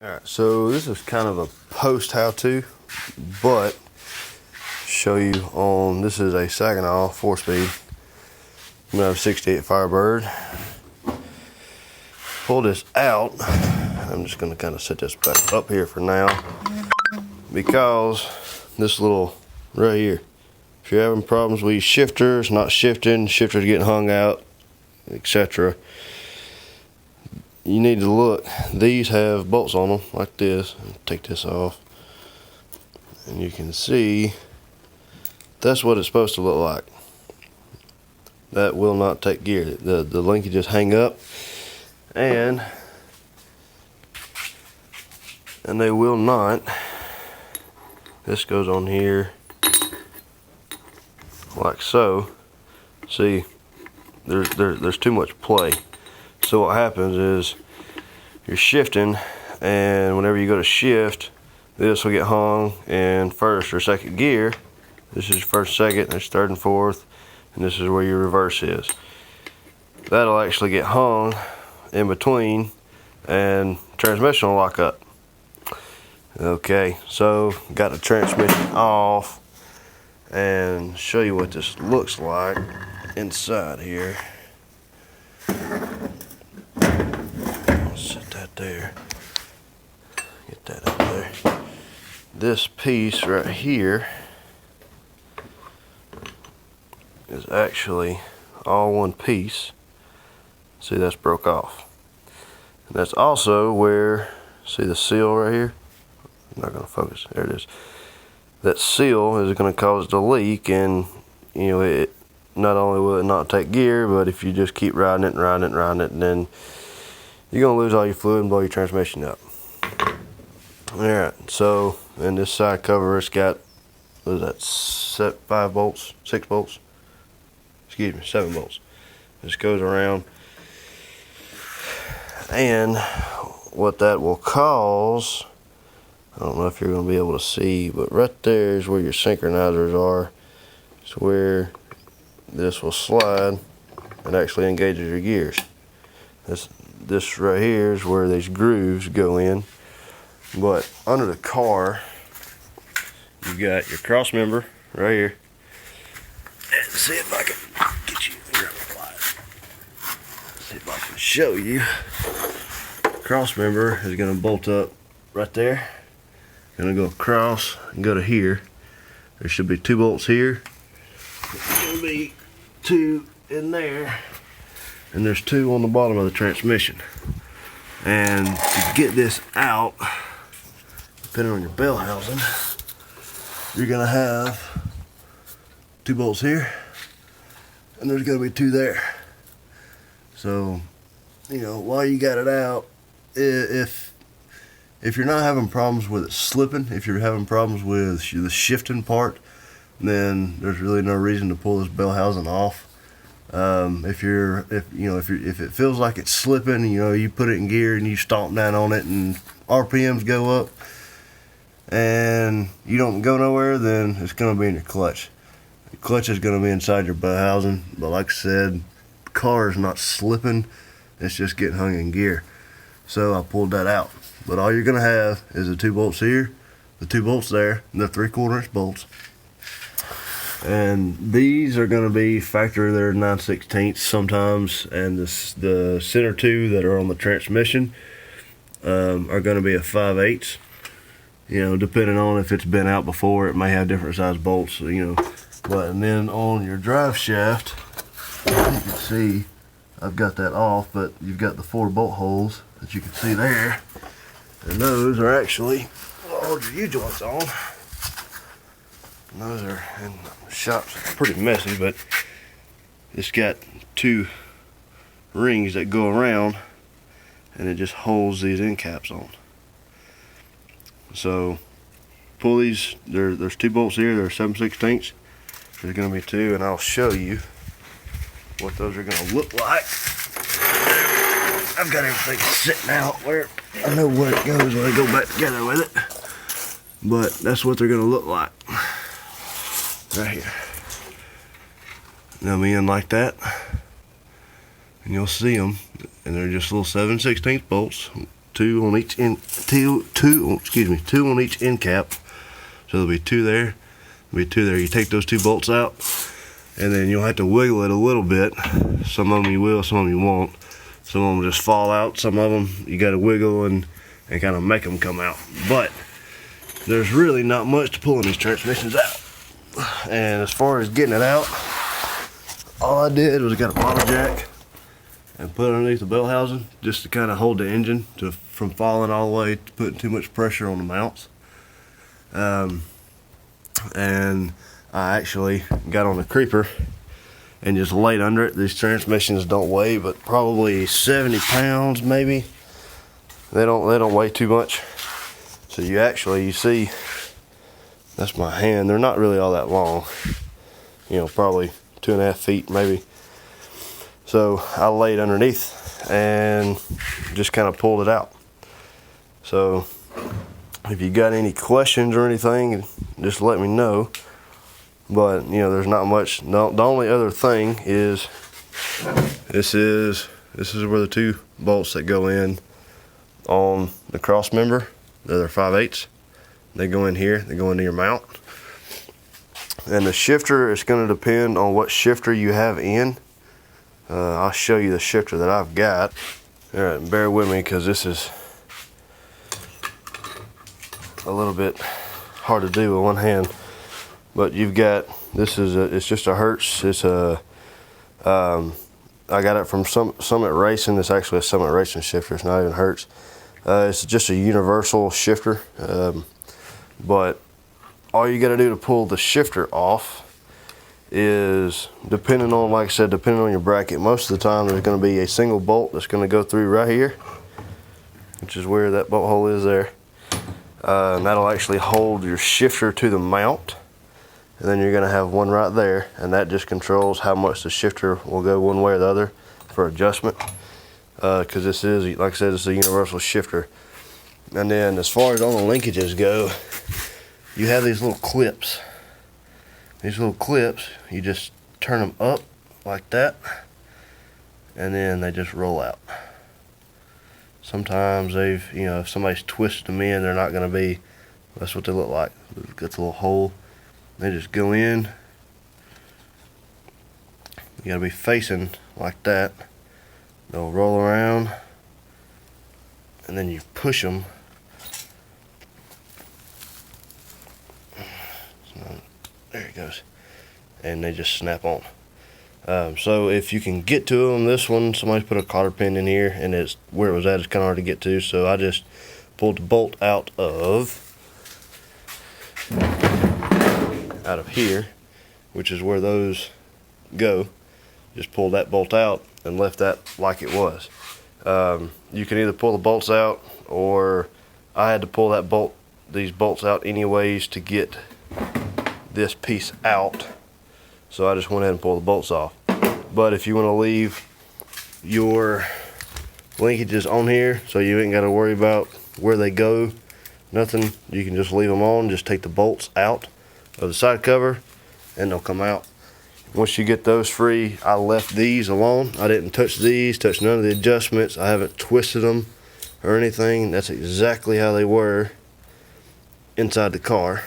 Alright, so this is kind of a post how-to, but show you on, this is a Saginaw 4-speed. I'm gonna have 68 Firebird. Pull this out. I'm just gonna kind of set this back up here for now, because this little right here, if you're having problems with your shifters not shifting, shifters getting hung out, etc., you need to look. These have bolts on them like this. Take this off, and you can see that's what it's supposed to look like. That will not take gear. The linkages hang up, and they will not. This goes on here like so. See, there's too much play. So what happens is you're shifting, and whenever you go to shift, this will get hung in first or second gear. This is first, second, there's third and fourth, and this is where your reverse is. That'll actually get hung in between, and transmission will lock up. Okay, so got the transmission off, and show you what this looks like inside here. Set that there. Get that up there. This piece right here is actually all one piece. See, that's broke off. And that's also where, see the seal right here? I'm not gonna focus, there it is. That seal is gonna cause the leak, and you know, it not only will it not take gear, but if you just keep riding it and riding it and riding it, then you're gonna lose all your fluid and blow your transmission up. Alright, so in this side cover, it's got, what is that, 5 bolts, 6 bolts? Excuse me, 7 bolts. This goes around, and what that will cause, I don't know if you're going to be able to see, but right there is where your synchronizers are. It's where this will slide and actually engages your gears. This right here is where these grooves go in. But under the car, you've got your cross member right here. Let's see if I can get you here on the light. See if I can show you. Cross member is going to bolt up right there. Going to go across and go to here. There should be 2 bolts here. There's going to be 2 in there. And there's 2 on the bottom of the transmission. And to get this out, depending on your bell housing, you're going to have 2 bolts here, and there's going to be 2 there. So, you know, while you got it out, if you're not having problems with it slipping, if you're having problems with the shifting part, then there's really no reason to pull this bell housing off. If it feels like it's slipping, you know, you put it in gear and you stomp down on it and RPMs go up and you don't go nowhere, then it's going to be in your clutch. The clutch is going to be inside your bell housing, but like I said, the car is not slipping, it's just getting hung in gear. So I pulled that out. But all you're going to have is the 2 bolts here, the 2 bolts there, and the 3/4 inch bolts. And these are going to be factory, they're 9/16 sometimes, and the center 2 that are on the transmission are going to be a 5/8. You know, depending on if it's been out before, it may have different size bolts, you know. But and then on your drive shaft, you can see I've got that off, but you've got the 4 bolt holes that you can see there, and those are actually all your U-joints on. And those are in the shop's pretty messy, but it's got 2 rings that go around, and it just holds these end caps on. So pull these. There's 2 bolts here. They're 7/16. There's going to be 2, and I'll show you what those are going to look like. I've got everything sitting out where I know where it goes when I go back together with it. But that's what they're going to look like. Right here. They'll be in like that, and you'll see them, and they're just little 7/16 bolts. two on each end, two on each end cap. So there'll be two there, You take those two bolts out, and then you'll have to wiggle it a little bit. Some of them you will, some of them you won't. Some of them will just fall out. Some of them you got to wiggle and kind of make them come out. But there's really not much to pulling these transmissions out. And as far as getting it out, all I did was I got a bottle jack and put it underneath the belt housing just to kind of hold the engine from falling all the way to putting too much pressure on the mounts. And I actually got on the creeper and just laid under it. These transmissions don't weigh but probably 70 pounds maybe. They don't weigh too much. So you see, that's my hand. They're not really all that long. You know, probably 2.5 feet maybe. So I laid underneath and just kind of pulled it out. So if you got any questions or anything, just let me know. But you know, there's not much. No, the only other thing is this is where the two bolts that go in on the cross member. They're 5/8. They go in here. They go into your mount. And the shifter is going to depend on what shifter you have in. I'll show you the shifter that I've got. All right, bear with me because this is a little bit hard to do with one hand. But you've got, it's just a Hertz. It's a, I got it from Summit Racing. It's actually a Summit Racing shifter. It's not even Hertz. It's just a universal shifter. But all you got to do to pull the shifter off is, depending on, like I said, depending on your bracket, most of the time there's going to be a single bolt that's going to go through right here, which is where that bolt hole is there. And that'll actually hold your shifter to the mount. And then you're going to have one right there, and that just controls how much the shifter will go one way or the other for adjustment. Because this is, like I said, it's a universal shifter. And then as far as all the linkages go, you have these little clips. These little clips, you just turn them up like that, and then they just roll out. Sometimes if somebody's twisted them in, they're not going to be, that's what they look like. It's a little hole. They just go in. You got to be facing like that. They'll roll around, and then you push them. There it goes. And they just snap on. So if you can get to them, this one, somebody's put a cotter pin in here, and it's where it was at, it's kind of hard to get to. So I just pulled the bolt out of here, which is where those go. Just pulled that bolt out and left that like it was. You can either pull the bolts out, or I had to pull these bolts out anyways to get this piece out. So I just went ahead and pulled the bolts off. But if you want to leave your linkages on here, so you ain't got to worry about where they go, nothing, you can just leave them on. Just take the bolts out of the side cover and they'll come out. Once you get those free, I left these alone. I didn't touch these, touch none of the adjustments. I haven't twisted them or anything. That's exactly how they were inside the car.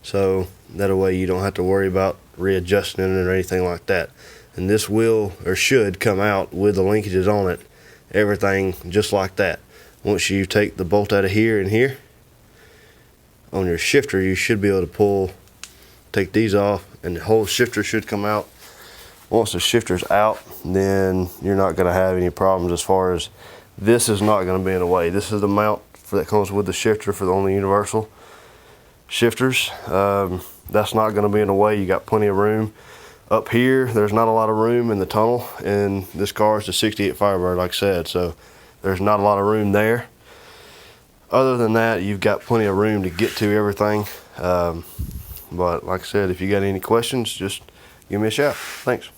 So that way you don't have to worry about readjusting it or anything like that. And this will, or should, come out with the linkages on it, everything just like that. Once you take the bolt out of here and here, on your shifter, you should be able to take these off, and the whole shifter should come out. Once the shifter's out, then you're not going to have any problems as far as, this is not going to be in the way. This is the mount that comes with the shifter for the only universal shifters. That's not going to be in the way. You got plenty of room. Up here, there's not a lot of room in the tunnel, and this car is a 68 Firebird, like I said, so there's not a lot of room there. Other than that, you've got plenty of room to get to everything. But like I said, if you got any questions, just give me a shout. Thanks.